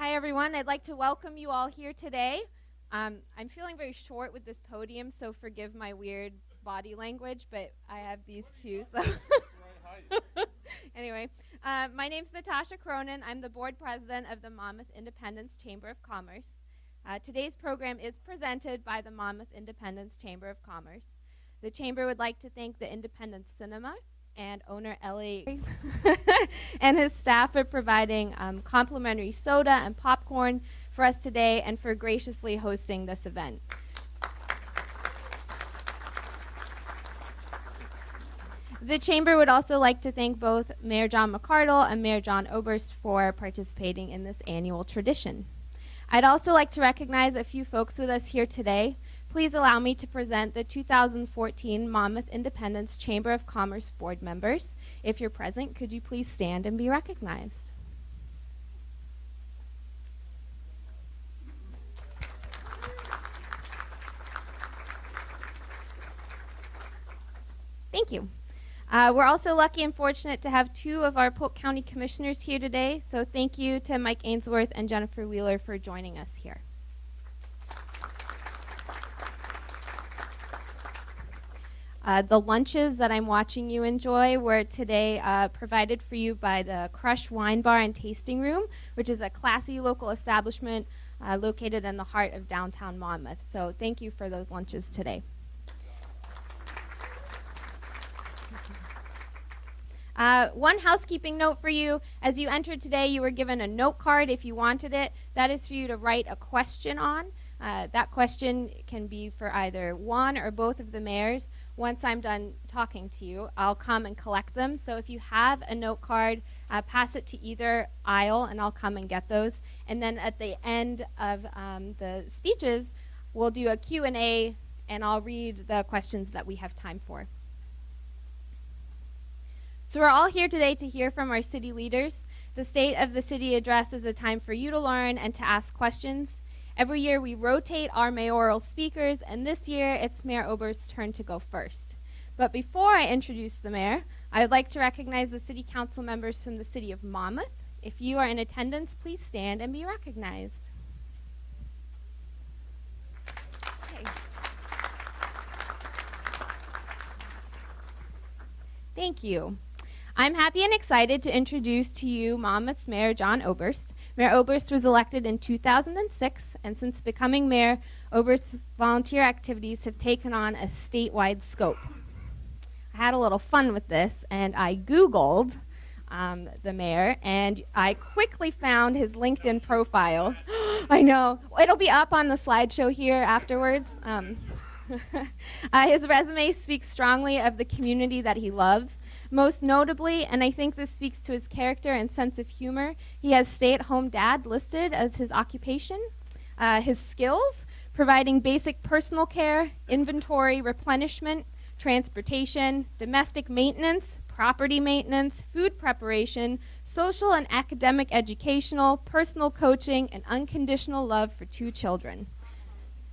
Hi, everyone. I'd like to welcome you all here today. I'm feeling very short with this podium, so forgive my weird body language, but I have these two. So anyway, my name's Natasha Cronin. I'm the board president of the Monmouth Independence Chamber of Commerce. Today's program is presented by the Monmouth Independence Chamber of Commerce. The Chamber would like to thank the Independence Cinema and owner Ellie and his staff for providing complimentary soda and popcorn for us today and for graciously hosting this event. The Chamber would also like to thank both Mayor John McCardle and Mayor John Oberst for participating in this annual tradition. I'd also like to recognize a few folks with us here today. Please allow me to present the 2014 Monmouth Independence Chamber of Commerce board members. If you're present, could you please stand and be recognized? Thank you. We're also lucky and fortunate to have two of our Polk County commissioners here today, so thank you to Mike Ainsworth and Jennifer Wheeler for joining us here. The lunches that I'm watching you enjoy were today provided for you by the Crush Wine Bar and Tasting Room, which is a classy local establishment located in the heart of downtown Monmouth. So thank you for those lunches today. One housekeeping note for you. As you entered today, you were given a note card if you wanted it. That is for you to write a question on. That question can be for either one or both of the mayors. Once I'm done talking to you, I'll come and collect them. So if you have a note card, pass it to either aisle and I'll come and get those. And then at the end of the speeches, we'll do a Q&A and I'll read the questions that we have time for. So we're all here today to hear from our city leaders. The State of the City Address is a time for you to learn and to ask questions. Every year we rotate our mayoral speakers, and this year it's Mayor Oberst's turn to go first. But before I introduce the mayor, I would like to recognize the city council members from the city of Monmouth. If you are in attendance, please stand and be recognized. Okay. Thank you. I'm happy and excited to introduce to you Monmouth's Mayor John Oberst. Mayor Oberst was elected in 2006, and since becoming mayor, Oberst's volunteer activities have taken on a statewide scope. I had a little fun with this, and I Googled the mayor, and I quickly found his LinkedIn profile. I know. It'll be up on the slideshow here afterwards. His resume speaks strongly of the community that he loves. Most notably, and I think this speaks to his character and sense of humor, he has stay-at-home dad listed as his occupation. His skills, providing basic personal care, inventory, replenishment, transportation, domestic maintenance, property maintenance, food preparation, social and academic educational, personal coaching, and unconditional love for 2 children.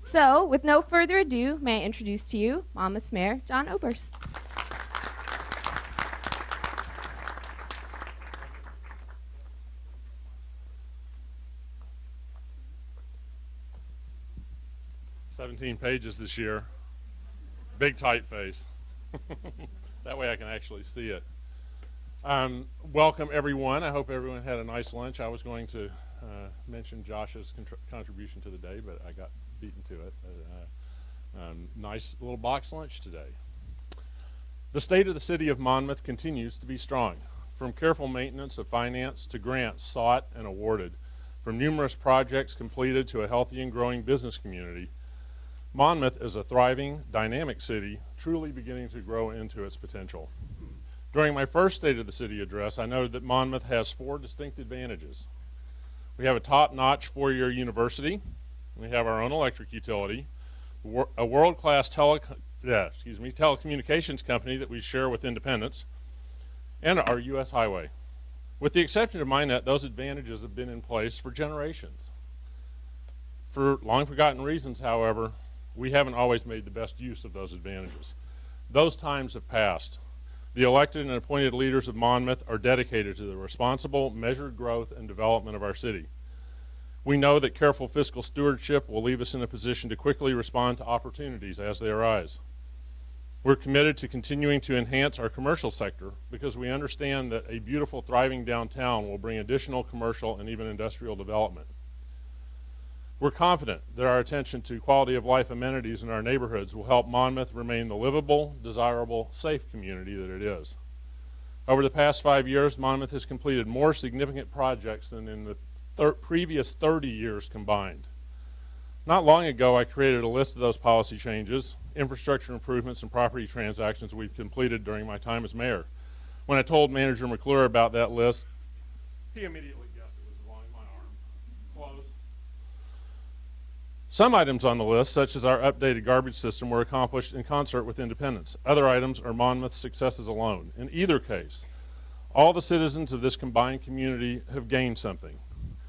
So, with no further ado, may I introduce to you Monmouth's Mayor John Oberst. "17 pages this year. Big typeface. That way I can actually see it. Welcome, everyone. I hope everyone had a nice lunch. I was going to mention Josh's contribution to the day, but I got beaten to it. Nice little box lunch today. The state of the city of Monmouth continues to be strong. From careful maintenance of finance to grants sought and awarded, from numerous projects completed to a healthy and growing business community, Monmouth is a thriving, dynamic city, truly beginning to grow into its potential. During my first State of the City address, I noted that Monmouth has 4 distinct advantages. We have a top-notch 4-year university. We have our own electric utility, a world-class telecommunications company that we share with Independence, and our U.S. highway. With the exception of Minnet, those advantages have been in place for generations. For long-forgotten reasons, however, we haven't always made the best use of those advantages. Those times have passed. The elected and appointed leaders of Monmouth are dedicated to the responsible, measured growth and development of our city. We know that careful fiscal stewardship will leave us in a position to quickly respond to opportunities as they arise. We're committed to continuing to enhance our commercial sector because we understand that a beautiful, thriving downtown will bring additional commercial and even industrial development. We're confident that our attention to quality of life amenities in our neighborhoods will help Monmouth remain the livable, desirable, safe community that it is. Over the past 5 years, Monmouth has completed more significant projects than in the previous 30 years combined. Not long ago, I created a list of those policy changes, infrastructure improvements, and property transactions we've completed during my time as mayor. When I told Manager McClure about that list, he immediately guessed it was along my arm. Close. Some items on the list, such as our updated garbage system, were accomplished in concert with Independence. Other items are Monmouth's successes alone. In either case, all the citizens of this combined community have gained something.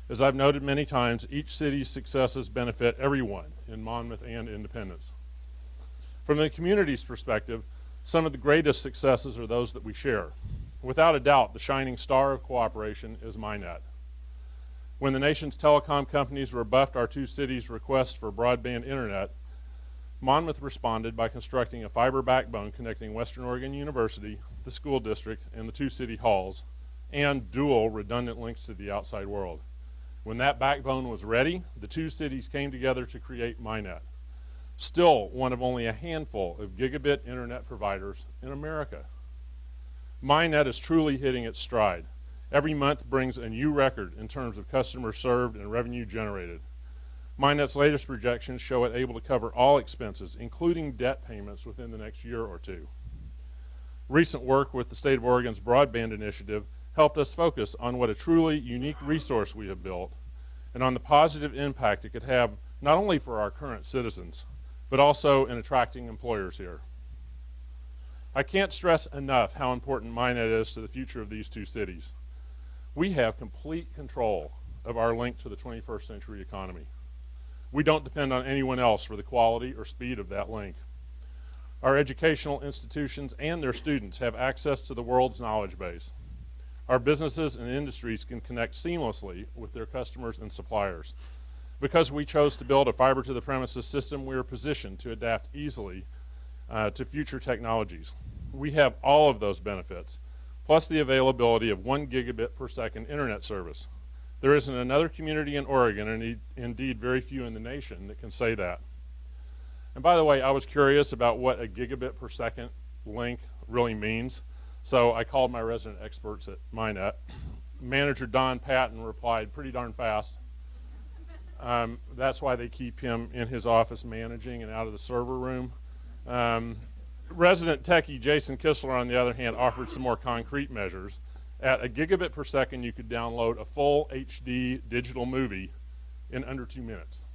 As I've noted many times, each city's successes benefit everyone in Monmouth and Independence. From the community's perspective, some of the greatest successes are those that we share. Without a doubt, the shining star of cooperation is MyNet. When the nation's telecom companies rebuffed our two cities' requests for broadband internet, Monmouth responded by constructing a fiber backbone connecting Western Oregon University, the school district, and the two city halls, and dual redundant links to the outside world. When that backbone was ready, the two cities came together to create MyNet, still one of only a handful of gigabit internet providers in America. MyNet is truly hitting its stride. Every month brings a new record in terms of customers served and revenue generated. MyNet's latest projections show it able to cover all expenses, including debt payments, within the next year or two. Recent work with the State of Oregon's broadband initiative helped us focus on what a truly unique resource we have built and on the positive impact it could have not only for our current citizens, but also in attracting employers here. I can't stress enough how important MyNet is to the future of these two cities. We have complete control of our link to the 21st century economy. We don't depend on anyone else for the quality or speed of that link. Our educational institutions and their students have access to the world's knowledge base. Our businesses and industries can connect seamlessly with their customers and suppliers. Because we chose to build a fiber to the premises system, we are positioned to adapt easily to future technologies. We have all of those benefits, plus the availability of 1 gigabit per second internet service. There isn't another community in Oregon, and indeed very few in the nation, that can say that. And by the way, I was curious about what a gigabit per second link really means. So I called my resident experts at MyNet. Manager Don Patton replied pretty darn fast. That's why they keep him in his office managing and out of the server room. Resident techie Jason Kistler, on the other hand, offered some more concrete measures. At a gigabit per second, you could download a full HD digital movie in under 2 minutes.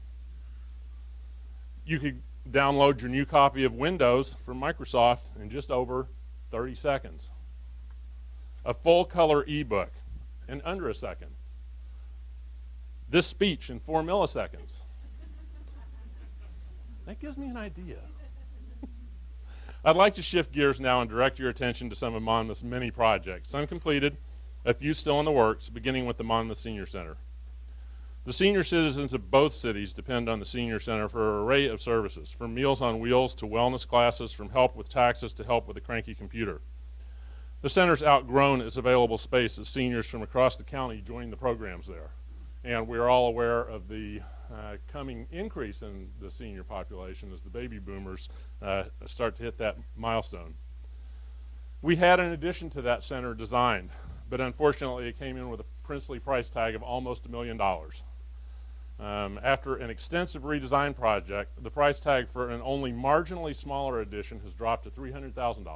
You could download your new copy of Windows from Microsoft in just over 30 seconds. A full color ebook in under a second. This speech in 4 milliseconds. That gives me an idea. I'd like to shift gears now and direct your attention to some of Monmouth's many projects, some completed, a few still in the works, beginning with the Monmouth Senior Center. The senior citizens of both cities depend on the Senior Center for an array of services, from Meals on Wheels to wellness classes, from help with taxes to help with a cranky computer. The center's outgrown its available space as seniors from across the county join the programs there. And we're all aware of the coming increase in the senior population as the baby boomers start to hit that milestone. We had an addition to that center designed, but unfortunately it came in with a princely price tag of almost $1 million. After an extensive redesign project, the price tag for an only marginally smaller addition has dropped to $300,000.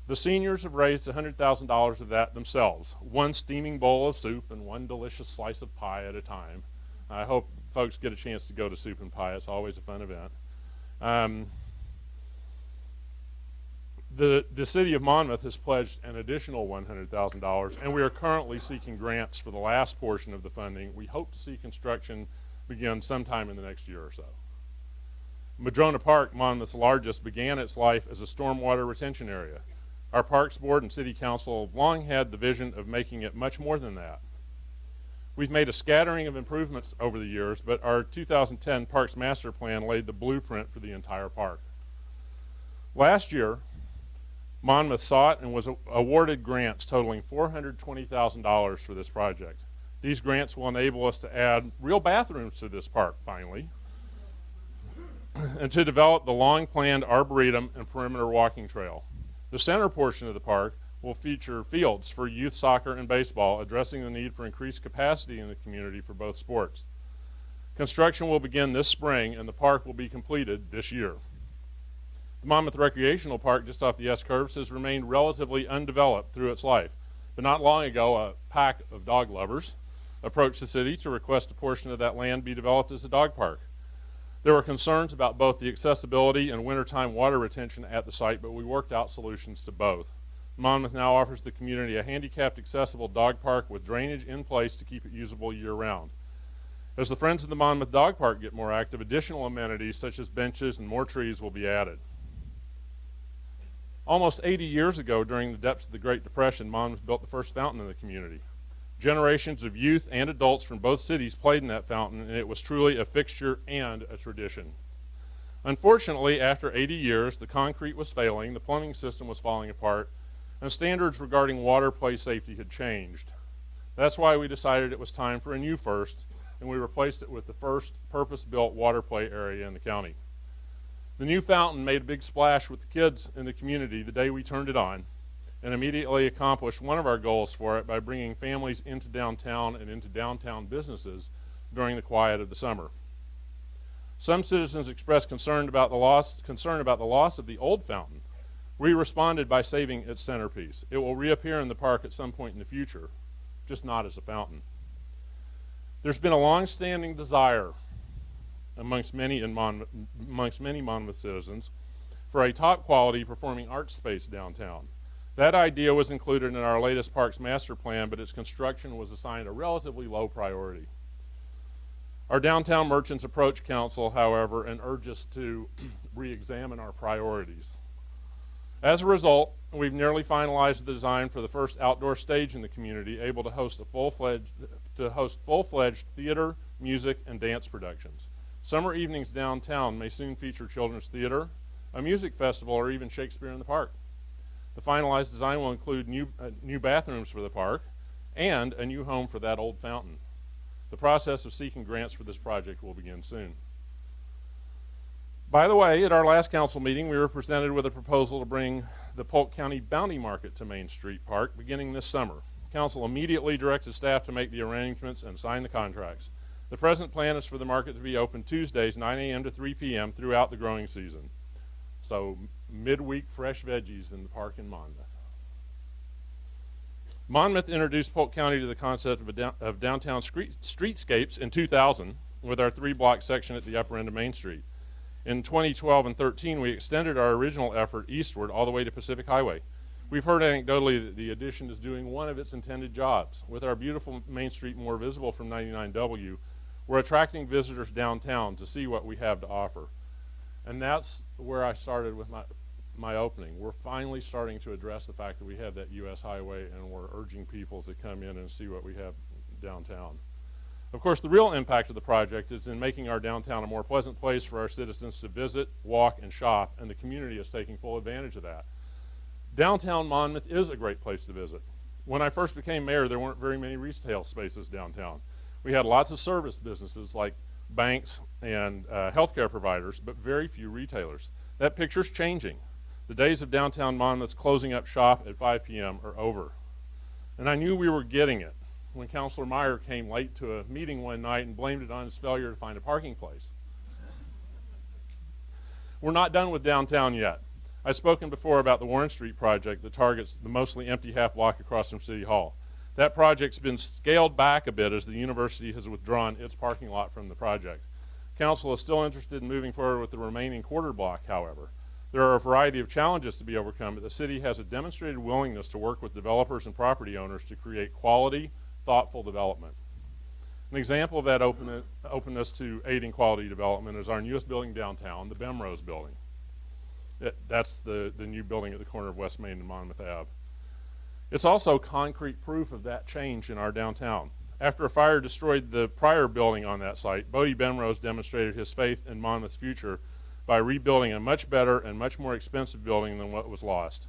The seniors have raised $100,000 of that themselves, one steaming bowl of soup and one delicious slice of pie at a time. I hope folks get a chance to go to Soup and Pie. It's always a fun event. The city of Monmouth has pledged an additional $100,000, and we are currently seeking grants for the last portion of the funding. We hope to see construction begin sometime in the next year or so. Madrona Park, Monmouth's largest, began its life as a stormwater retention area. Our Parks Board and City Council have long had the vision of making it much more than that. We've made a scattering of improvements over the years, but our 2010 Parks Master Plan laid the blueprint for the entire park. Last year, Monmouth sought and was awarded grants totaling $420,000 for this project. These grants will enable us to add real bathrooms to this park, finally, and to develop the long-planned arboretum and perimeter walking trail. The center portion of the park will feature fields for youth soccer and baseball, addressing the need for increased capacity in the community for both sports. Construction will begin this spring, and the park will be completed this year. The Monmouth Recreational Park, just off the S-curves, has remained relatively undeveloped through its life. But not long ago, a pack of dog lovers approached the city to request a portion of that land be developed as a dog park. There were concerns about both the accessibility and wintertime water retention at the site, but we worked out solutions to both. Monmouth now offers the community a handicapped accessible dog park with drainage in place to keep it usable year-round. As the Friends of the Monmouth Dog Park get more active, additional amenities such as benches and more trees will be added. Almost 80 years ago, during the depths of the Great Depression, Monmouth built the first fountain in the community. Generations of youth and adults from both cities played in that fountain, and it was truly a fixture and a tradition. Unfortunately, after 80 years, the concrete was failing, the plumbing system was falling apart, and standards regarding water play safety had changed. That's why we decided it was time for a new first, and we replaced it with the first purpose-built water play area in the county. The new fountain made a big splash with the kids in the community the day we turned it on, and immediately accomplished one of our goals for it by bringing families into downtown and into downtown businesses during the quiet of the summer. Some citizens expressed concern about the loss of the old fountain. We responded by saving its centerpiece. It will reappear in the park at some point in the future, just not as a fountain. There's been a long-standing desire amongst many Monmouth citizens for a top-quality performing arts space downtown. That idea was included in our latest Parks Master Plan, but its construction was assigned a relatively low priority. Our Downtown Merchants approached Council, however, and urged us to re-examine our priorities. As a result, we've nearly finalized the design for the first outdoor stage in the community, able to host full-fledged theater, music, and dance productions. Summer evenings downtown may soon feature children's theater, a music festival, or even Shakespeare in the Park. The finalized design will include new bathrooms for the park and a new home for that old fountain. The process of seeking grants for this project will begin soon. By the way, at our last council meeting, we were presented with a proposal to bring the Polk County Bounty Market to Main Street Park beginning this summer. Council immediately directed staff to make the arrangements and sign the contracts. The present plan is for the market to be open Tuesdays, 9 a.m. to 3 p.m. throughout the growing season. So midweek fresh veggies in the park in Monmouth. Monmouth introduced Polk County to the concept of downtown streetscapes in 2000 with our 3-block section at the upper end of Main Street. In 2012 and 13, we extended our original effort eastward all the way to Pacific Highway. We've heard anecdotally that the addition is doing one of its intended jobs. With our beautiful Main Street more visible from 99W, we're attracting visitors downtown to see what we have to offer. And that's where I started with my opening. We're finally starting to address the fact that we have that U.S. highway, and we're urging people to come in and see what we have downtown. Of course, the real impact of the project is in making our downtown a more pleasant place for our citizens to visit, walk, and shop, and the community is taking full advantage of that. Downtown Monmouth is a great place to visit. When I first became mayor, there weren't very many retail spaces downtown. We had lots of service businesses like banks and healthcare providers, but very few retailers. That picture's changing. The days of downtown Monmouth's closing up shop at 5 p.m. are over. And I knew we were getting it when Councilor Meyer came late to a meeting one night and blamed it on his failure to find a parking place. We're not done with downtown yet. I've spoken before about the Warren Street project that targets the mostly empty half block across from City Hall. That project's been scaled back a bit as the university has withdrawn its parking lot from the project. Council is still interested in moving forward with the remaining quarter block, however. There are a variety of challenges to be overcome, but the city has a demonstrated willingness to work with developers and property owners to create quality, thoughtful development. An example of that openness to aiding quality development is our newest building downtown, the Bemrose building. That's the new building at the corner of West Main and Monmouth Ave. It's also concrete proof of that change in our downtown. After a fire destroyed the prior building on that site, Bodie Benrose demonstrated his faith in Monmouth's future by rebuilding a much better and much more expensive building than what was lost.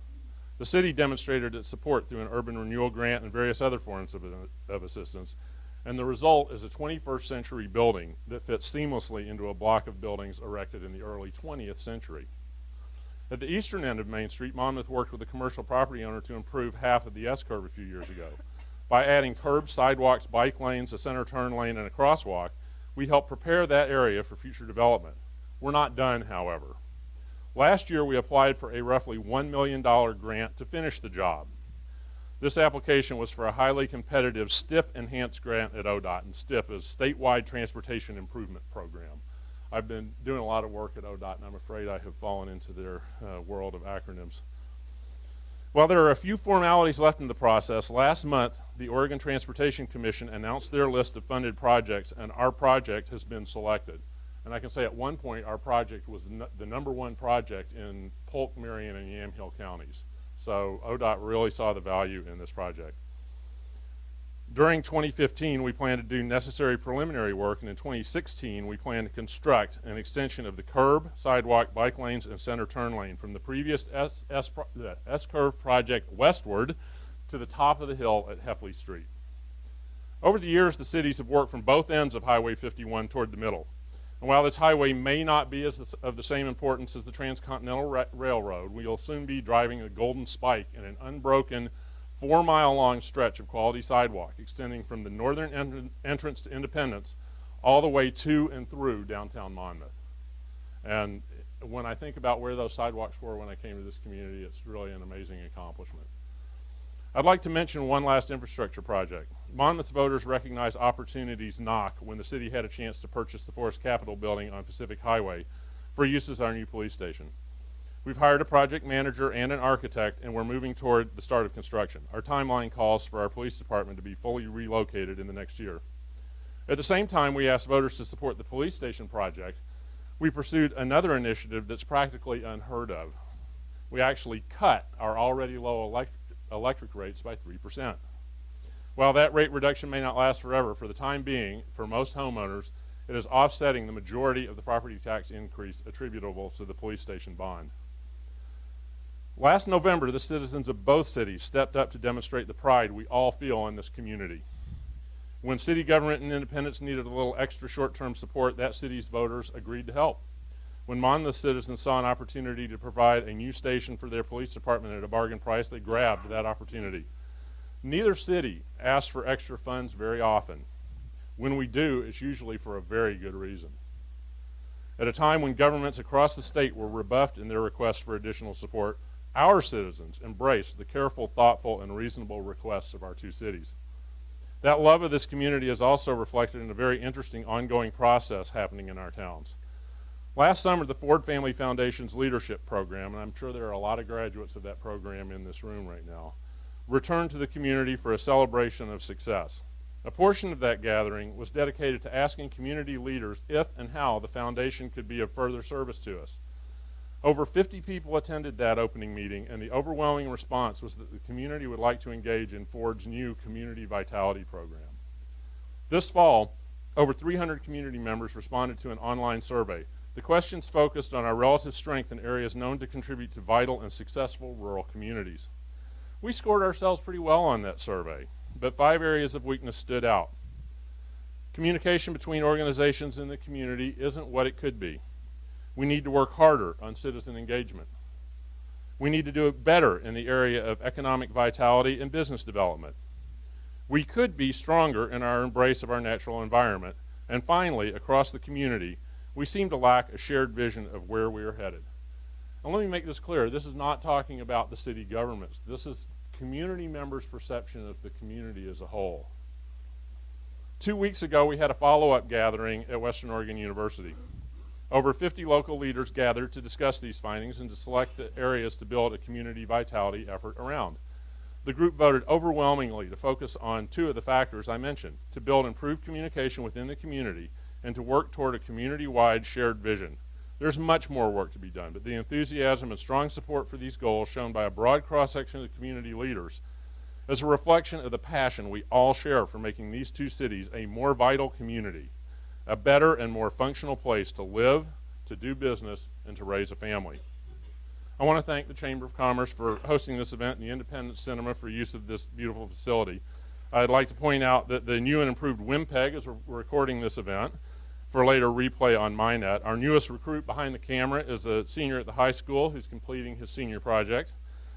The city demonstrated its support through an urban renewal grant and various other forms of assistance, and the result is a 21st century building that fits seamlessly into a block of buildings erected in the early 20th century. At the eastern end of Main Street, Monmouth worked with a commercial property owner to improve half of the S-curve a few years ago. By adding curbs, sidewalks, bike lanes, a center turn lane, and a crosswalk, we helped prepare that area for future development. We're not done, however. Last year, we applied for a roughly $1 million grant to finish the job. This application was for a highly competitive STIP enhanced grant at ODOT, and STIP is Statewide Transportation Improvement Program. I've been doing a lot of work at ODOT, and I'm afraid I have fallen into their world of acronyms. While there are a few formalities left in the process, last month, the Oregon Transportation Commission announced their list of funded projects, and our project has been selected. And I can say at one point, our project was the #1 project in Polk, Marion, and Yamhill counties. So ODOT really saw the value in this project. During 2015, we plan to do necessary preliminary work, and in 2016, we plan to construct an extension of the curb, sidewalk, bike lanes, and center turn lane from the previous S-curve project westward to the top of the hill at Heffley Street. Over the years, the cities have worked from both ends of Highway 51 toward the middle. And while this highway may not be of the same importance as the Transcontinental Railroad, we will soon be driving a golden spike in an unbroken 4-mile-long stretch of quality sidewalk extending from the northern entrance to Independence all the way to and through downtown Monmouth. And when I think about where those sidewalks were when I came to this community, it's really an amazing accomplishment. I'd like to mention one last infrastructure project. Monmouth voters recognized opportunities knock when the city had a chance to purchase the Forest Capitol building on Pacific Highway for use as our new police station. We've hired a project manager and an architect, and we're moving toward the start of construction. Our timeline calls for our police department to be fully relocated in the next year. At the same time we asked voters to support the police station project, we pursued another initiative that's practically unheard of. We actually cut our already low electric rates by 3%. While that rate reduction may not last forever, for the time being, for most homeowners, it is offsetting the majority of the property tax increase attributable to the police station bond. Last November, the citizens of both cities stepped up to demonstrate the pride we all feel in this community. When city government and Independence needed a little extra short-term support, that city's voters agreed to help. When Monmouth citizens saw an opportunity to provide a new station for their police department at a bargain price, they grabbed that opportunity. Neither city asks for extra funds very often. When we do, it's usually for a very good reason. At a time when governments across the state were rebuffed in their requests for additional support, our citizens embraced the careful, thoughtful, and reasonable requests of our two cities. That love of this community is also reflected in a very interesting ongoing process happening in our towns. Last summer, the Ford Family Foundation's leadership program, and I'm sure there are a lot of graduates of that program in this room right now, returned to the community for a celebration of success. A portion of that gathering was dedicated to asking community leaders if and how the foundation could be of further service to us. Over 50 people attended that opening meeting, and the overwhelming response was that the community would like to engage in Ford's new Community Vitality program. This fall, over 300 community members responded to an online survey. The questions focused on our relative strength in areas known to contribute to vital and successful rural communities. We scored ourselves pretty well on that survey, but 5 areas of weakness stood out. Communication between organizations in the community isn't what it could be. We need to work harder on citizen engagement. We need to do it better in the area of economic vitality and business development. We could be stronger in our embrace of our natural environment. And finally, across the community, we seem to lack a shared vision of where we are headed. And let me make this clear, this is not talking about the city governments. This is community members' perception of the community as a whole. 2 weeks ago, we had a follow-up gathering at Western Oregon University. Over 50 local leaders gathered to discuss these findings and to select the areas to build a community vitality effort around. The group voted overwhelmingly to focus on 2 of the factors I mentioned, to build improved communication within the community and to work toward a community-wide shared vision. There's much more work to be done, but the enthusiasm and strong support for these goals shown by a broad cross-section of community leaders as a reflection of the passion we all share for making these two cities a more vital community, a better and more functional place to live, to do business, and to raise a family. I want to thank the Chamber of Commerce for hosting this event and the Independence Cinema for use of this beautiful facility. I'd like to point out that the new and improved WIMPEG is recording this event for later replay on MyNet. Our newest recruit behind the camera is a senior at the high school who's completing his senior project.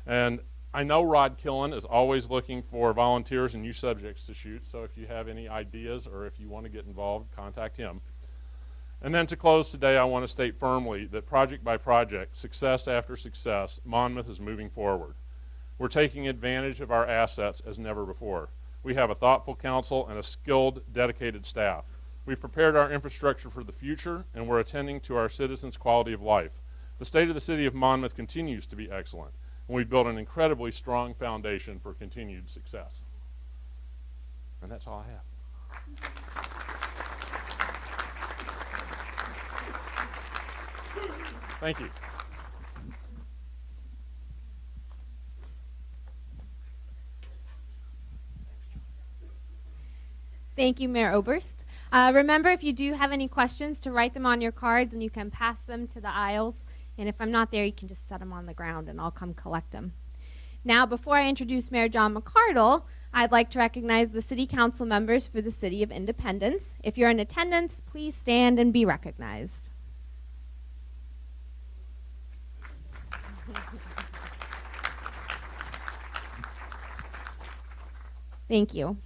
And I know Rod Killen is always looking for volunteers and new subjects to shoot, so if you have any ideas or if you want to get involved, contact him. And then to close today, I want to state firmly that project by project, success after success, Monmouth is moving forward. We're taking advantage of our assets as never before. We have a thoughtful council and a skilled, dedicated staff. We've prepared our infrastructure for the future, and we're attending to our citizens' quality of life. The state of the city of Monmouth continues to be excellent, and we've built an incredibly strong foundation for continued success. And that's all I have. Thank you. Thank you, Mayor Oberst. Remember, if you do have any questions, to write them on your cards, and you can pass them to the aisles. And if I'm not there, you can just set them on the ground, and I'll come collect them. Now, before I introduce Mayor John McCardle, I'd like to recognize the City Council members for the City of Independence. If you're in attendance, please stand and be recognized. Thank you.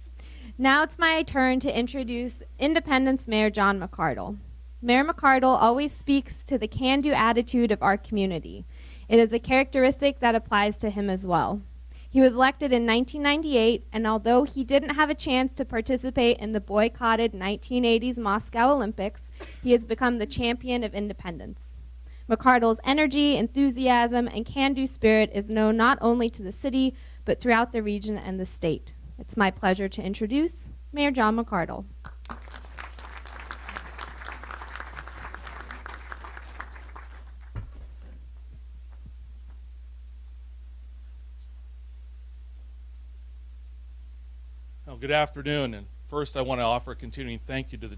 Now it's my turn to introduce Independence Mayor John McCardle. Mayor McCardle always speaks to the can-do attitude of our community. It is a characteristic that applies to him as well. He was elected in 1998, and although he didn't have a chance to participate in the boycotted 1980s Moscow Olympics, he has become the champion of independence. McCardle's energy, enthusiasm, and can-do spirit is known not only to the city, but throughout the region and the state. It's my pleasure to introduce Mayor John McCardle. Well, good afternoon, and first I want to offer a continuing thank you to the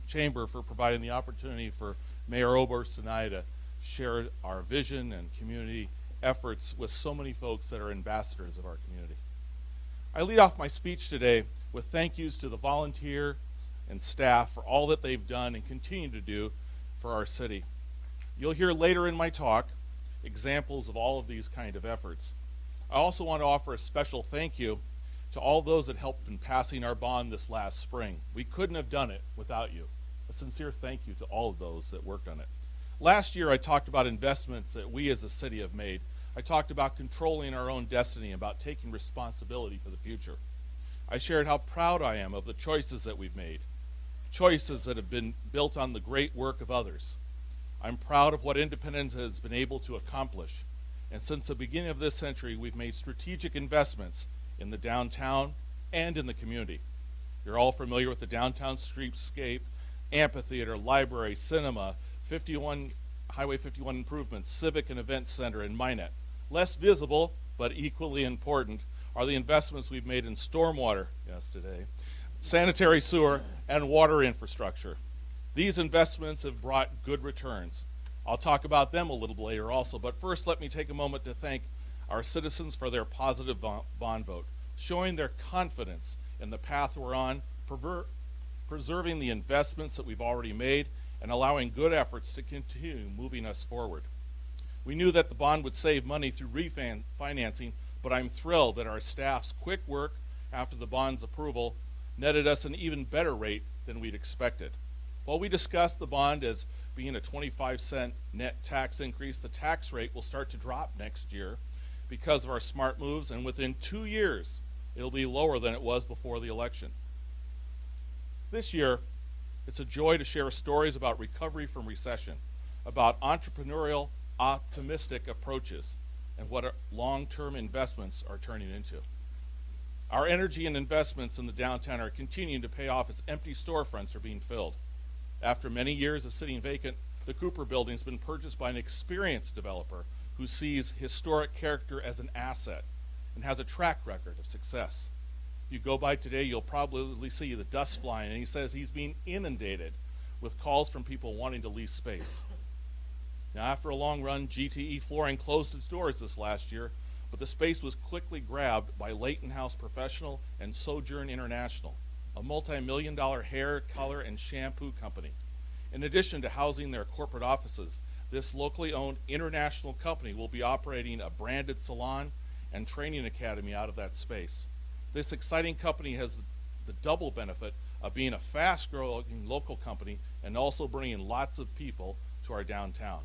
Chamber for providing the opportunity for Mayor Oberst and I to share our vision and community efforts with so many folks that are ambassadors of our community. I lead off my speech today with thank yous to the volunteers and staff for all that they've done and continue to do for our city. You'll hear later in my talk examples of all of these kind of efforts. I also want to offer a special thank you to all those that helped in passing our bond this last spring. We couldn't have done it without you. A sincere thank you to all of those that worked on it. Last year I talked about investments that we as a city have made. I talked about controlling our own destiny, about taking responsibility for the future. I shared how proud I am of the choices that we've made, choices that have been built on the great work of others. I'm proud of what Independence has been able to accomplish. And since the beginning of this century, we've made strategic investments in the downtown and in the community. You're all familiar with the downtown streetscape, amphitheater, library, cinema, Highway 51 improvements, civic and event center, and MyNet. Less visible, but equally important, are the investments we've made in stormwater, yes today, sanitary sewer, and water infrastructure. These investments have brought good returns. I'll talk about them a little later also, but first let me take a moment to thank our citizens for their positive bond vote, showing their confidence in the path we're on, preserving the investments that we've already made, and allowing good efforts to continue moving us forward. We knew that the bond would save money through refinancing, but I'm thrilled that our staff's quick work after the bond's approval netted us an even better rate than we'd expected. While we discussed the bond as being a 25-cent net tax increase, the tax rate will start to drop next year because of our smart moves, and within 2 years, it'll be lower than it was before the election. This year, it's a joy to share stories about recovery from recession, about entrepreneurial, optimistic approaches, and what our long-term investments are turning into. Our energy and investments in the downtown are continuing to pay off as empty storefronts are being filled. After many years of sitting vacant, the Cooper building has been purchased by an experienced developer who sees historic character as an asset and has a track record of success. If you go by today, you'll probably see the dust flying, and he says he's being inundated with calls from people wanting to lease space. Now, after a long run, GTE Flooring closed its doors this last year, but the space was quickly grabbed by Leighton House Professional and Sojourn International, a multi-million-dollar hair, color, and shampoo company. In addition to housing their corporate offices, this locally owned international company will be operating a branded salon and training academy out of that space. This exciting company has the double benefit of being a fast-growing local company and also bringing lots of people to our downtown.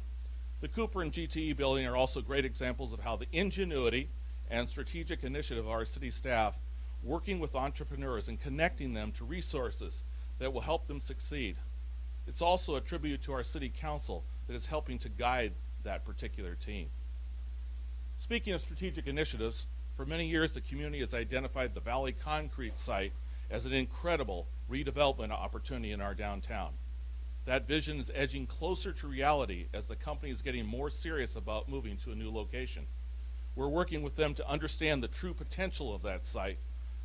The Cooper and GTE building are also great examples of how the ingenuity and strategic initiative of our city staff working with entrepreneurs and connecting them to resources that will help them succeed. It's also a tribute to our city council that is helping to guide that particular team. Speaking of strategic initiatives, for many years the community has identified the Valley Concrete site as an incredible redevelopment opportunity in our downtown. That vision is edging closer to reality as the company is getting more serious about moving to a new location. We're working with them to understand the true potential of that site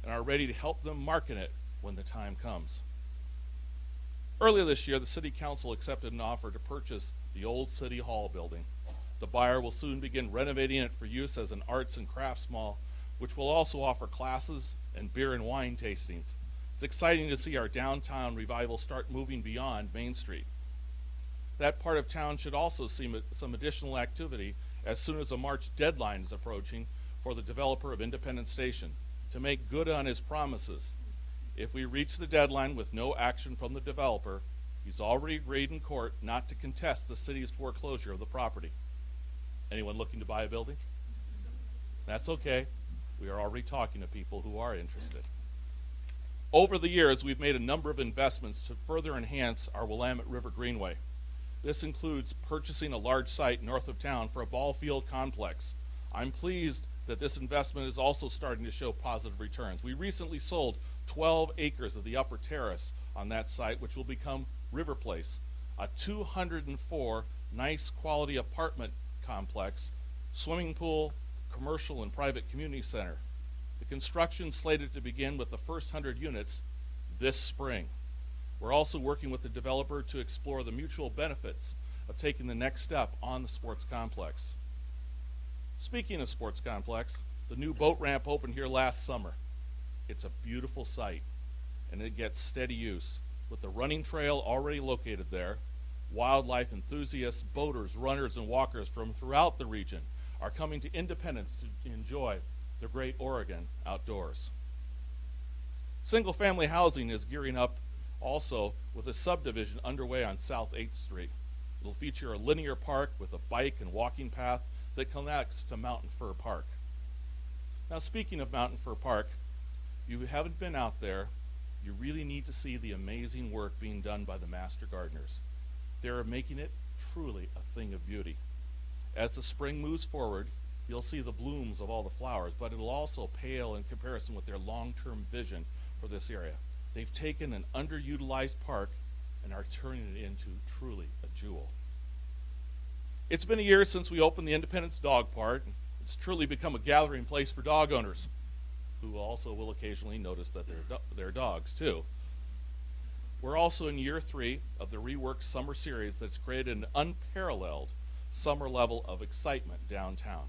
and are ready to help them market it when the time comes. Earlier this year, the City Council accepted an offer to purchase the old City Hall building. The buyer will soon begin renovating it for use as an arts and crafts mall, which will also offer classes and beer and wine tastings. It's exciting to see our downtown revival start moving beyond Main Street. That part of town should also see some additional activity as soon as a March deadline is approaching for the developer of Independence Station to make good on his promises. If we reach the deadline with no action from the developer, he's already agreed in court not to contest the city's foreclosure of the property. Anyone looking to buy a building? That's okay. We are already talking to people who are interested. Over the years, we've made a number of investments to further enhance our Willamette River Greenway. This includes purchasing a large site north of town for a ball field complex. I'm pleased that this investment is also starting to show positive returns. We recently sold 12 acres of the upper terrace on that site, which will become River Place, a 204 nice quality apartment complex, swimming pool, commercial and private community center. The construction slated to begin with the first 100 units this spring. We're also working with the developer to explore the mutual benefits of taking the next step on the sports complex. Speaking of sports complex, the new boat ramp opened here last summer. It's a beautiful site, and it gets steady use. With the running trail already located there, wildlife enthusiasts, boaters, runners, and walkers from throughout the region are coming to Independence to enjoy the great Oregon outdoors. Single-family housing is gearing up also with a subdivision underway on South 8th Street. It'll feature a linear park with a bike and walking path that connects to Mountain Fir Park. Now, speaking of Mountain Fir Park, if you haven't been out there, you really need to see the amazing work being done by the master gardeners. They're making it truly a thing of beauty. As the spring moves forward, you'll see the blooms of all the flowers, but it'll also pale in comparison with their long-term vision for this area. They've taken an underutilized park and are turning it into truly a jewel. It's been a year since we opened the Independence Dog Park. It's truly become a gathering place for dog owners, who also will occasionally notice that they're dogs too. We're also in year 3 of the reworked summer series that's created an unparalleled summer level of excitement downtown.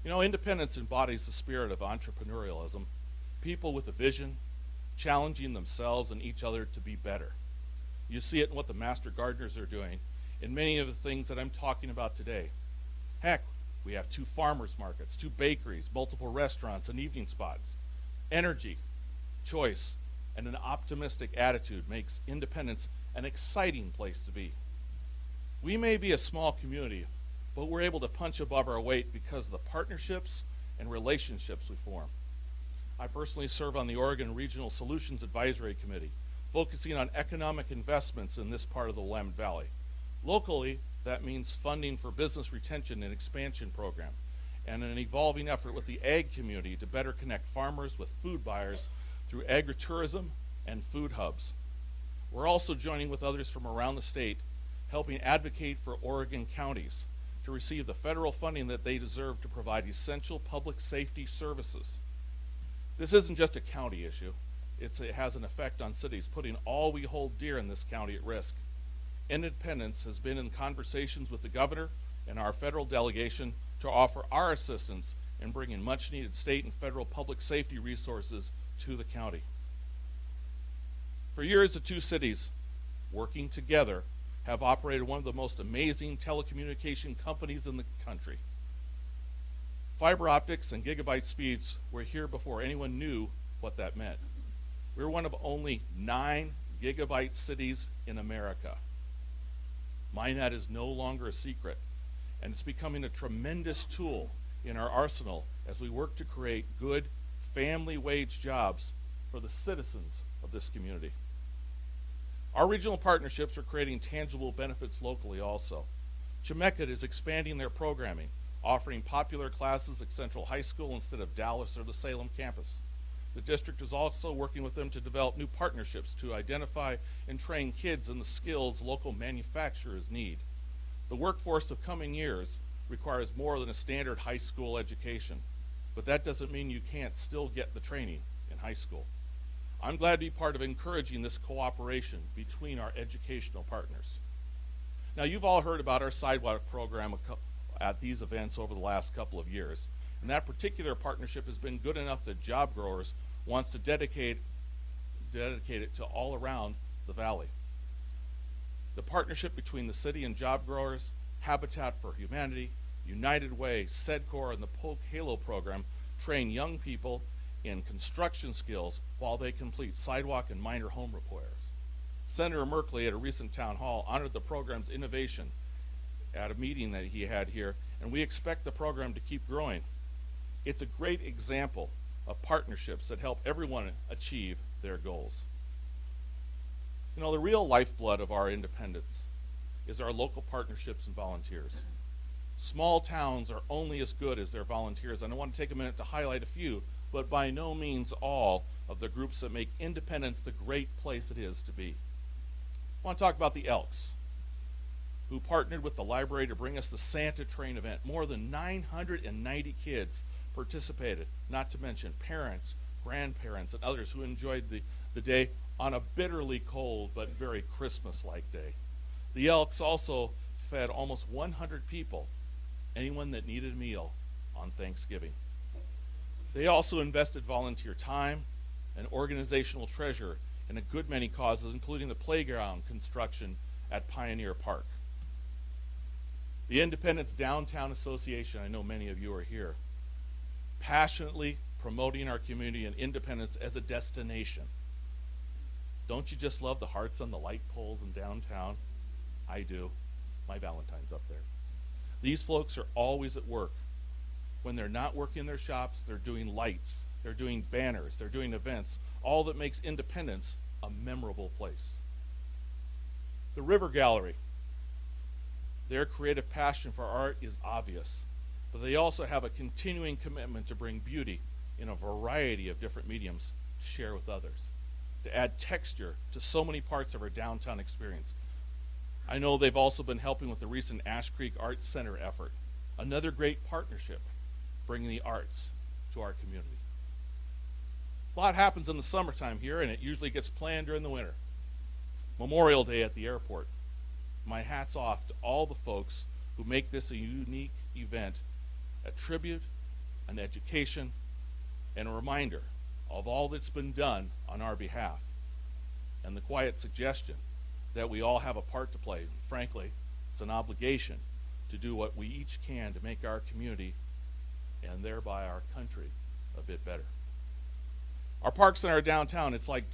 You know, Independence embodies the spirit of entrepreneurialism, people with a vision, challenging themselves and each other to be better. You see it in what the master gardeners are doing, in many of the things that I'm talking about today. Heck, we have 2 farmers markets, 2 bakeries, multiple restaurants and evening spots. Energy, choice, and an optimistic attitude makes Independence an exciting place to be. We may be a small community, but we're able to punch above our weight because of the partnerships and relationships we form. I personally serve on the Oregon Regional Solutions Advisory Committee, focusing on economic investments in this part of the Willamette Valley. Locally, that means funding for business retention and expansion program, and an evolving effort with the ag community to better connect farmers with food buyers through agritourism and food hubs. We're also joining with others from around the state, helping advocate for Oregon counties to receive the federal funding that they deserve to provide essential public safety services. This isn't just a county issue. It has an effect on cities, putting all we hold dear in this county at risk. Independence has been in conversations with the governor and our federal delegation to offer our assistance in bringing much needed state and federal public safety resources to the county. For years, the two cities, working together, have operated one of the most amazing telecommunication companies in the country. Fiber optics and gigabyte speeds were here before anyone knew what that meant. We're one of only 9 gigabyte cities in America. MyNet is no longer a secret, and it's becoming a tremendous tool in our arsenal as we work to create good family wage jobs for the citizens of this community. Our regional partnerships are creating tangible benefits locally also. Chemeketa is expanding their programming, offering popular classes at Central High School instead of Dallas or the Salem campus. The district is also working with them to develop new partnerships to identify and train kids in the skills local manufacturers need. The workforce of coming years requires more than a standard high school education, but that doesn't mean you can't still get the training in high school. I'm glad to be part of encouraging this cooperation between our educational partners. Now, you've all heard about our sidewalk program at these events over the last couple of years, and that particular partnership has been good enough that Job Growers wants to dedicate it to all around the valley. The partnership between the city and Job Growers, Habitat for Humanity, United Way, SEDCOR, and the Polk Halo program train young people in construction skills while they complete sidewalk and minor home repairs. Senator Merkley at a recent town hall honored the program's innovation at a meeting that he had here, and we expect the program to keep growing. It's a great example of partnerships that help everyone achieve their goals. You know, the real lifeblood of our independence is our local partnerships and volunteers. Small towns are only as good as their volunteers, and I want to take a minute to highlight a few, but by no means all, of the groups that make Independence the great place it is to be. I want to talk about the Elks, who partnered with the library to bring us the Santa Train event. More than 990 kids participated, not to mention parents, grandparents, and others who enjoyed the day on a bitterly cold but very Christmas-like day. The Elks also fed almost 100 people, anyone that needed a meal, on Thanksgiving. They also invested volunteer time and organizational treasure in a good many causes, including the playground construction at Pioneer Park. The Independence Downtown Association, I know many of you are here, passionately promoting our community and Independence as a destination. Don't you just love the hearts on the light poles in downtown? I do. My Valentine's up there. These folks are always at work. When they're not working in their shops, they're doing lights, they're doing banners, they're doing events, all that makes Independence a memorable place. The River Gallery, their creative passion for art is obvious, but they also have a continuing commitment to bring beauty in a variety of different mediums to share with others, to add texture to so many parts of our downtown experience. I know they've also been helping with the recent Ash Creek Arts Center effort, another great partnership bringing the arts to our community. A lot happens in the summertime here, and it usually gets planned during the winter. Memorial Day at the airport. My hat's off to all the folks who make this a unique event, a tribute, an education, and a reminder of all that's been done on our behalf, and the quiet suggestion that we all have a part to play. Frankly, it's an obligation to do what we each can to make our community and thereby our country a bit better. Our parks and our downtown, it's like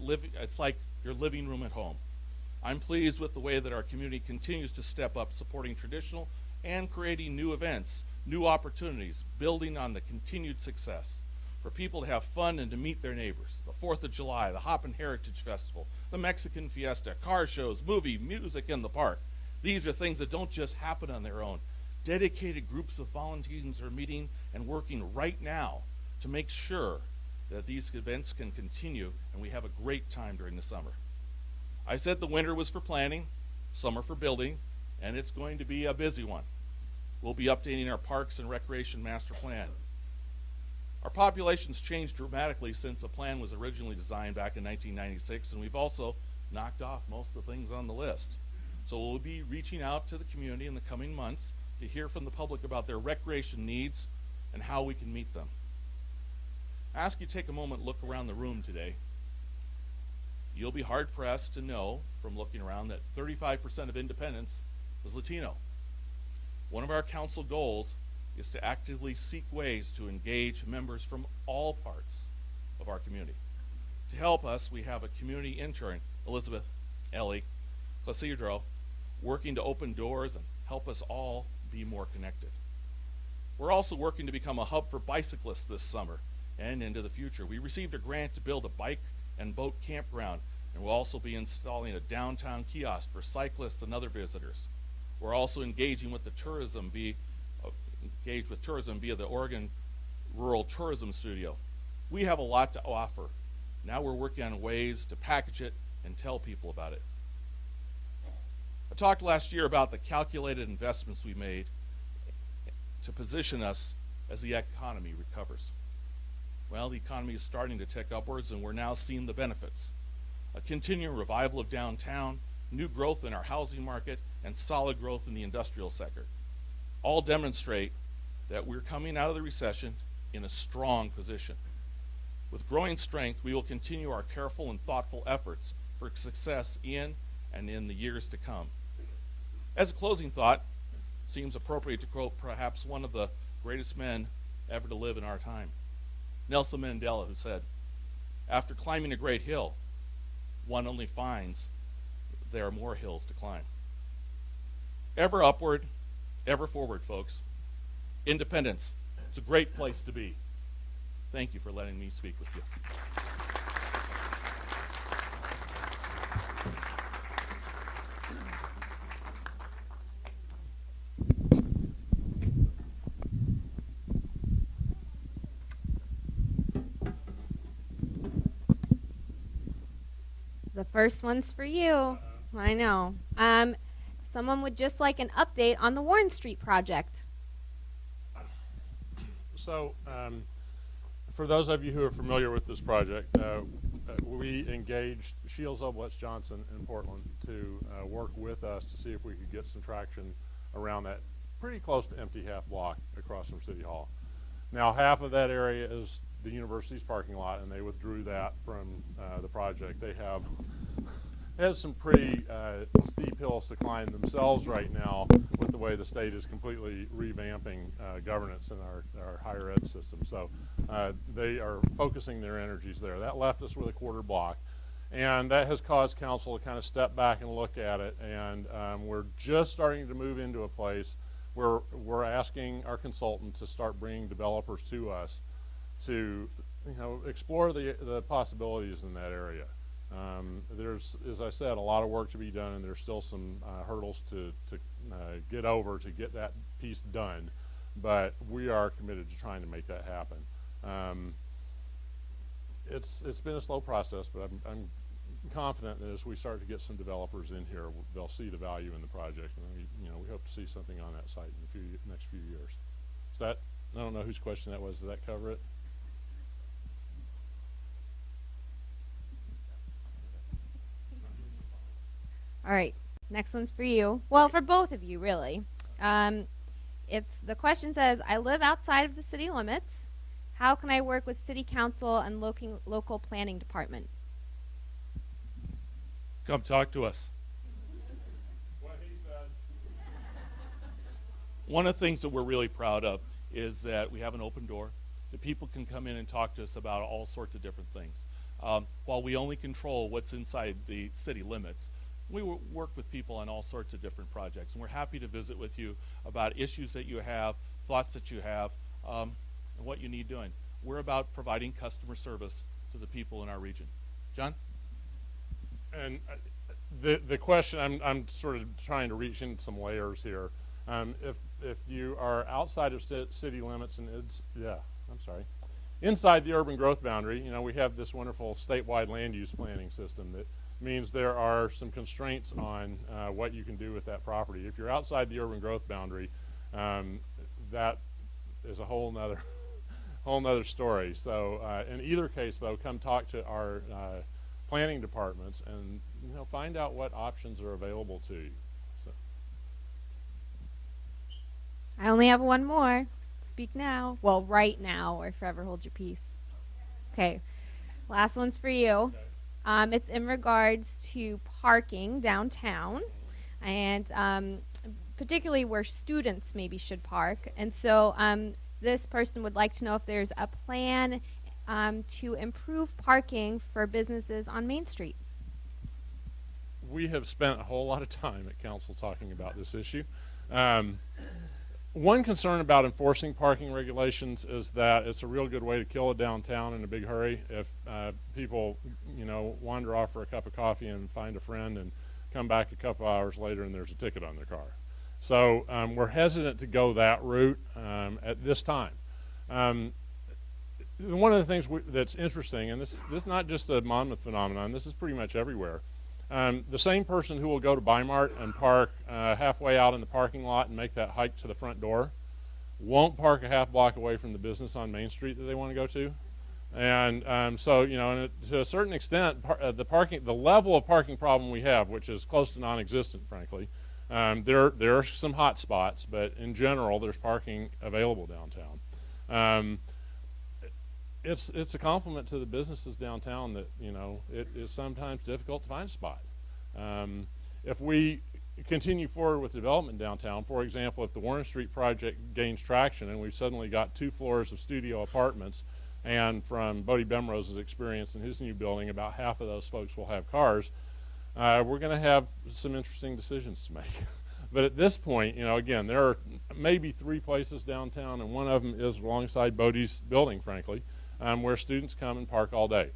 your living room at home. I'm pleased with the way that our community continues to step up, supporting traditional and creating new events, new opportunities, building on the continued success for people to have fun and to meet their neighbors. The 4th of July, the Hoppin' Heritage Festival, the Mexican Fiesta, car shows, music in the park. These are things that don't just happen on their own. Dedicated groups of volunteers are meeting and working right now to make sure that these events can continue and we have a great time during the summer. I said the winter was for planning, summer for building, and it's going to be a busy one. We'll be updating our Parks and Recreation Master Plan. Our population's changed dramatically since the plan was originally designed back in 1996, and we've also knocked off most of the things on the list. So we'll be reaching out to the community in the coming months to hear from the public about their recreation needs and how we can meet them. I ask you to take a moment and look around the room today. You'll be hard-pressed to know from looking around that 35% of independents was Latino. One of our council goals is to actively seek ways to engage members from all parts of our community. To help us, we have a community intern, Elizabeth Ellie Clasidro, working to open doors and help us all be more connected. We're also working to become a hub for bicyclists this summer and into the future. We received a grant to build a bike and boat campground, and we'll also be installing a downtown kiosk for cyclists and other visitors. We're also engaging with tourism via the Oregon Rural Tourism Studio. We have a lot to offer. Now we're working on ways to package it and tell people about it. I talked last year about the calculated investments we made to position us as the economy recovers. Well, the economy is starting to tick upwards, and we're now seeing the benefits. A continuing revival of downtown, new growth in our housing market, and solid growth in the industrial sector. All demonstrate that we're coming out of the recession in a strong position. With growing strength, we will continue our careful and thoughtful efforts for success in and in the years to come. As a closing thought, seems appropriate to quote perhaps one of the greatest men ever to live in our time, Nelson Mandela, who said, "After climbing a great hill, one only finds there are more hills to climb." Ever upward, ever forward, folks. Independence, it's a great place to be. Thank you for letting me speak with you. The first one's for you. I know. Someone would just like an update on the Warren Street project. So, for those of you who are familiar with this project, we engaged Shields Obletz Johnson in Portland to work with us to see if we could get some traction around that pretty close to empty half block across from City Hall. Now, half of that area is the university's parking lot, and they withdrew that from the project. They have some pretty steep hills to climb themselves right now with the way the state is completely revamping governance in our higher ed system. So they are focusing their energies there. That left us with a quarter block, and that has caused council to kind of step back and look at it, and we're just starting to move into a place where we're asking our consultant to start bringing developers to us to explore the possibilities in that area. There's, as I said, a lot of work to be done, and there's still some hurdles to get over to get that piece done, but we are committed to trying to make that happen. It's been a slow process, but I'm confident that as we start to get some developers in here, they'll see the value in the project, and we hope to see something on that site in the next few years. Is that, I don't know whose question that was. Does that cover it? All right, next one's for you. Well, for both of you, really. The question says, I live outside of the city limits. How can I work with city council and local planning department? Come talk to us. What he said. One of the things that we're really proud of is that we have an open door, that people can come in and talk to us about all sorts of different things. While we only control what's inside the city limits, we work with people on all sorts of different projects, and we're happy to visit with you about issues that you have, thoughts that you have, and what you need doing. We're about providing customer service to the people in our region. John? And the question, I'm sort of trying to reach into some layers here. If you are outside of city limits and inside the urban growth boundary, we have this wonderful statewide land use planning system that means there are some constraints on what you can do with that property. If you're outside the urban growth boundary, That is a whole nother story. So in either case, though, come talk to our planning departments and find out what options are available to you. So. I only have one more. Speak now. Well, right now, or forever hold your peace. Okay. Last one's for you. Okay. It's in regards to parking downtown, and particularly where students maybe should park. And so this person would like to know if there's a plan to improve parking for businesses on Main Street. We have spent a whole lot of time at council talking about this issue. One concern about enforcing parking regulations is that it's a real good way to kill a downtown in a big hurry. If people, wander off for a cup of coffee and find a friend and come back a couple hours later and there's a ticket on their car. So we're hesitant to go that route at this time. One of the things that's interesting, and this is not just a Monmouth phenomenon, this is pretty much everywhere. The same person who will go to Bi-Mart and park halfway out in the parking lot and make that hike to the front door won't park a half block away from the business on Main Street that they want to go to. And so, and to a certain extent, the level of parking problem we have, which is close to non-existent, frankly, there are some hot spots, but in general, there's parking available downtown. It's a compliment to the businesses downtown that it is sometimes difficult to find a spot. If we continue forward with development downtown, for example, if the Warren Street project gains traction and we've suddenly got 2 floors of studio apartments, and from Bodie Bemrose's experience in his new building, about half of those folks will have cars, we're going to have some interesting decisions to make. But at this point, again, there are maybe 3 places downtown, and one of them is alongside Bodie's building, frankly, where students come and park all day.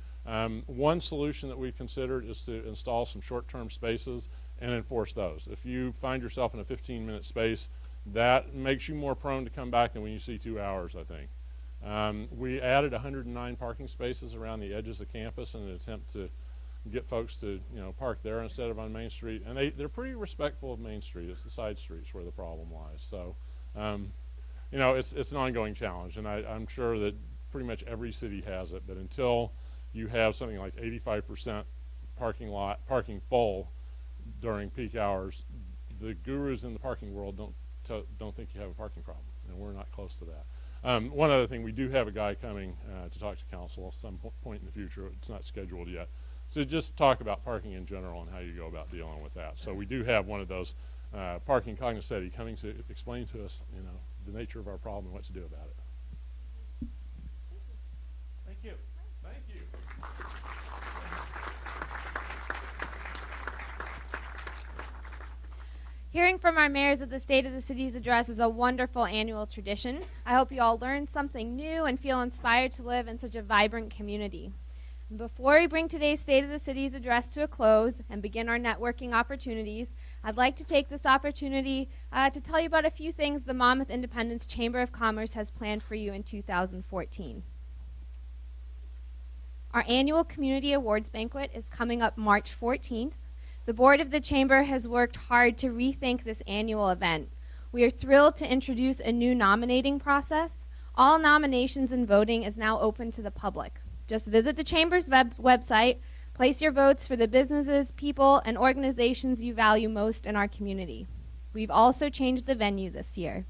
One solution that we've considered is to install some short-term spaces and enforce those. If you find yourself in a 15-minute space, that makes you more prone to come back than when you see 2 hours, I think. We added 109 parking spaces around the edges of campus in an attempt to get folks to park there instead of on Main Street, and they're pretty respectful of Main Street. It's the side streets where the problem lies. So it's an ongoing challenge, and I'm sure that pretty much every city has it, but until you have something like 85% parking full during peak hours, the gurus in the parking world don't think you have a parking problem, and we're not close to that. One other thing, we do have a guy coming to talk to council at some point in the future. It's not scheduled yet. So just talk about parking in general and how you go about dealing with that. So we do have one of those parking cognoscenti coming to explain to us, the nature of our problem and what to do about it. Thank you. Thank you. Hearing from our mayors at the State of the City's address is a wonderful annual tradition. I hope you all learned something new and feel inspired to live in such a vibrant community. Before we bring today's State of the City's address to a close and begin our networking opportunities, I'd like to take this opportunity to tell you about a few things the Monmouth Independence Chamber of Commerce has planned for you in 2014. Our annual Community Awards Banquet is coming up March 14th. The board of the Chamber has worked hard to rethink this annual event. We are thrilled to introduce a new nominating process. All nominations and voting is now open to the public. Just visit the Chamber's website, place your votes for the businesses, people, and organizations you value most in our community. We've also changed the venue this year.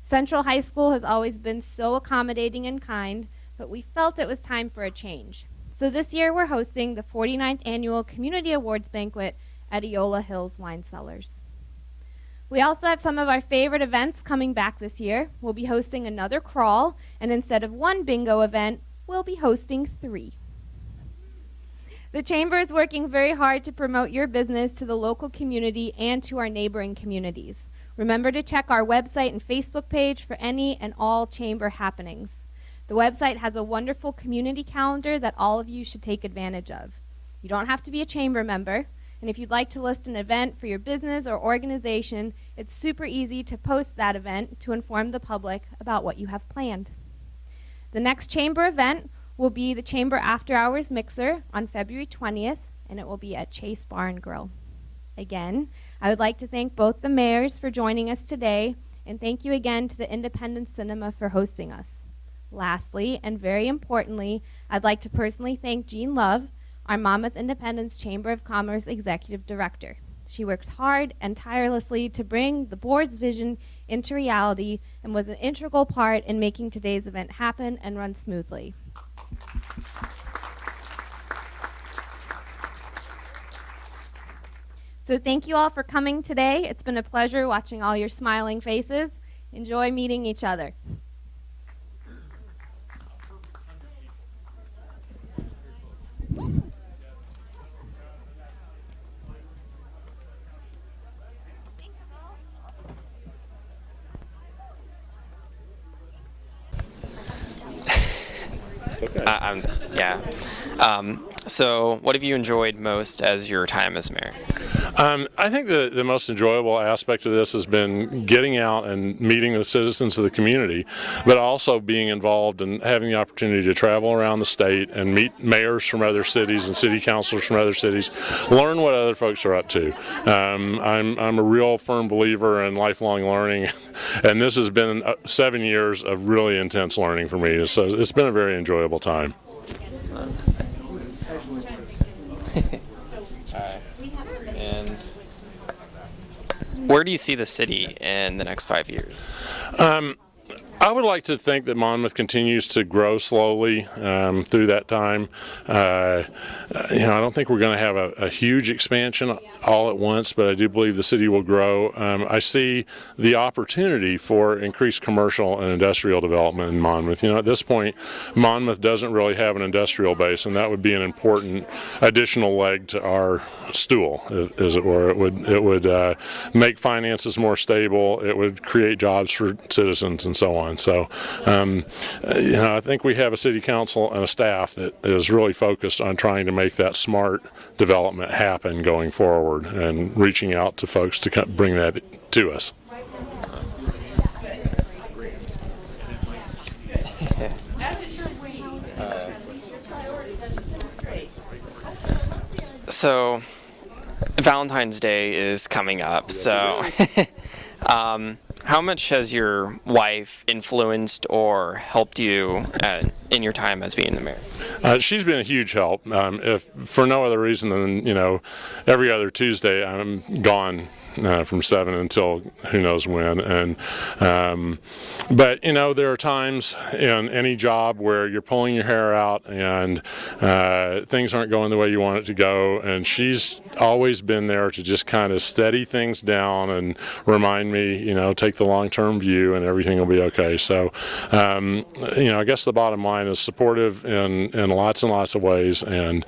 Central High School has always been so accommodating and kind, but we felt it was time for a change. So this year we're hosting the 49th Annual Community Awards Banquet at Eola Hills Wine Cellars. We also have some of our favorite events coming back this year. We'll be hosting another crawl, and instead of 1 bingo event, we'll be hosting 3. The Chamber is working very hard to promote your business to the local community and to our neighboring communities. Remember to check our website and Facebook page for any and all Chamber happenings. The website has a wonderful community calendar that all of you should take advantage of. You don't have to be a Chamber member, and if you'd like to list an event for your business or organization, it's super easy to post that event to inform the public about what you have planned. The next Chamber event will be the Chamber After Hours Mixer on February 20th, and it will be at Chase Bar and Grill. Again, I would like to thank both the mayors for joining us today And thank you again to the Independent Cinema for hosting us. Lastly, and very importantly, I'd like to personally thank Jean Love, our Monmouth Independence Chamber of Commerce Executive Director. She works hard and tirelessly to bring the board's vision into reality and was an integral part in making today's event happen and run smoothly. So thank you all for coming today. It's been a pleasure watching all your smiling faces. Enjoy meeting each other. Okay. Yeah. So what have you enjoyed most as your time as mayor? I think the most enjoyable aspect of this has been getting out and meeting the citizens of the community, but also being involved and having the opportunity to travel around the state and meet mayors from other cities and city councilors from other cities, learn what other folks are up to. I'm a real firm believer in lifelong learning, and this has been 7 years of really intense learning for me. So it's been a very enjoyable time. And where do you see the city in the next 5 years? I would like to think that Monmouth continues to grow slowly through that time. I don't think we're going to have a huge expansion all at once, but I do believe the city will grow. I see the opportunity for increased commercial and industrial development in Monmouth. At this point, Monmouth doesn't really have an industrial base, and that would be an important additional leg to our stool, as it were. It would make finances more stable. It would create jobs for citizens and so on. So, I think we have a city council and a staff that is really focused on trying to make that smart development happen going forward and reaching out to folks to bring that to us. So, Valentine's Day is coming up. Yes, so, how much has your wife influenced or helped you in your time as being the mayor? She's been a huge help. If for no other reason than every other Tuesday I'm gone from 7 until who knows when. And but there are times in any job where you're pulling your hair out and things aren't going the way you want it to go, and she's always been there to just kind of steady things down and remind me, take the long-term view and everything will be okay. So I guess the bottom line is supportive in lots and lots of ways, and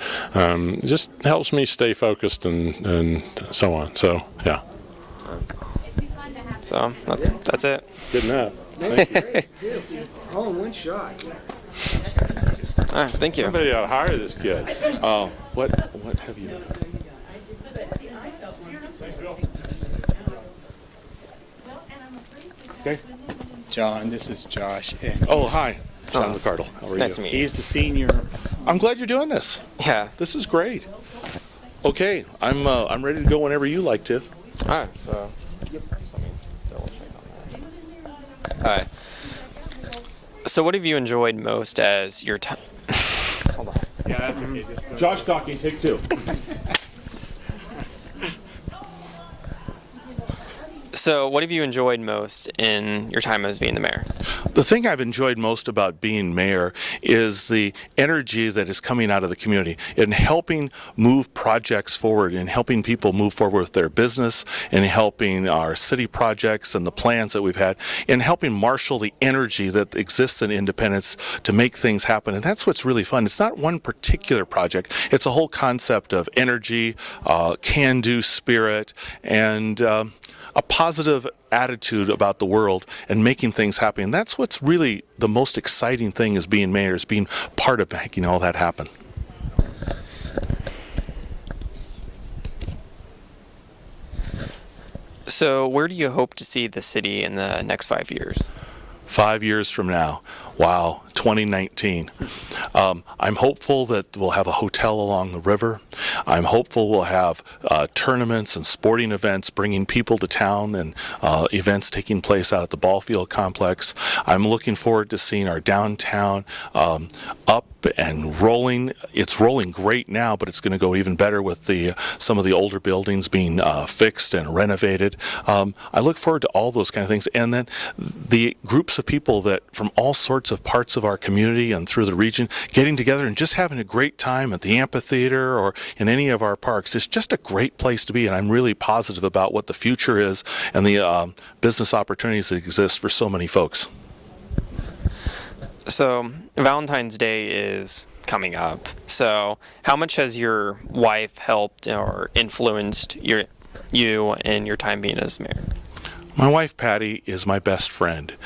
just helps me stay focused and so on. So yeah. So that's it. Good enough. Thank you. All in one shot. Thank you. Somebody ought to hire this kid. What have you? Okay. John, this is Josh. Oh, hi. John McCardle. How are Nice you? to meet you. He's the senior. I'm glad you're doing this. Yeah. This is great. Okay, I'm ready to go whenever you like to. So let me double check on this. Alright. So what have you enjoyed most as your time? Hold on. Yeah, that's okay. Just Josh talking, take 2. So what have you enjoyed most in your time as being the mayor? The thing I've enjoyed most about being mayor is the energy that is coming out of the community in helping move projects forward, and helping people move forward with their business, and helping our city projects and the plans that we've had, and helping marshal the energy that exists in Independence to make things happen. And that's what's really fun. It's not one particular project. It's a whole concept of energy, can-do spirit, and a positive attitude about the world and making things happen. And that's what's really the most exciting thing as being mayor, is being part of making all that happen. So where do you hope to see the city in the next 5 years? 5 years from now, Wow, 2019. I'm hopeful that we'll have a hotel along the river. I'm hopeful we'll have tournaments and sporting events bringing people to town, and events taking place out at the ball field complex. I'm looking forward to seeing our downtown up and rolling. It's rolling great now, but it's going to go even better with some of the older buildings being fixed and renovated. I look forward to all those kind of things, and then the groups of people that from all sorts of parts of our community and through the region getting together and just having a great time at the amphitheater or in any of our parks. It's just a great place to be, and I'm really positive about what the future is and the business opportunities that exist for so many folks. So Valentine's Day is coming up. So how much has your wife helped or influenced you in your time being as mayor? My wife, Patty, is my best friend.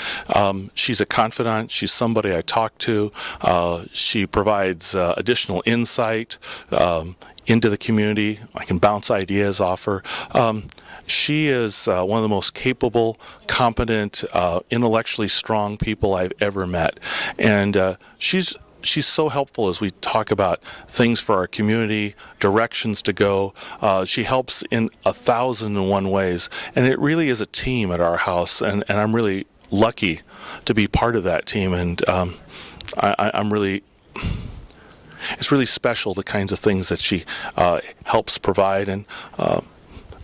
She's a confidant. She's somebody I talk to. She provides additional insight into the community. I can bounce ideas off her. She is one of the most capable, competent, intellectually strong people I've ever met. And she's so helpful as we talk about things for our community, directions to go. She helps in 1,001 ways, and it really is a team at our house, and I'm really lucky to be part of that team, and I'm really, it's really special, the kinds of things that she helps provide, and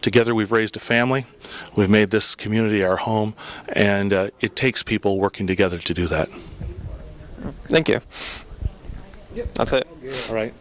together we've raised a family, we've made this community our home, and it takes people working together to do that. Thank you. Yep. That's it. All right.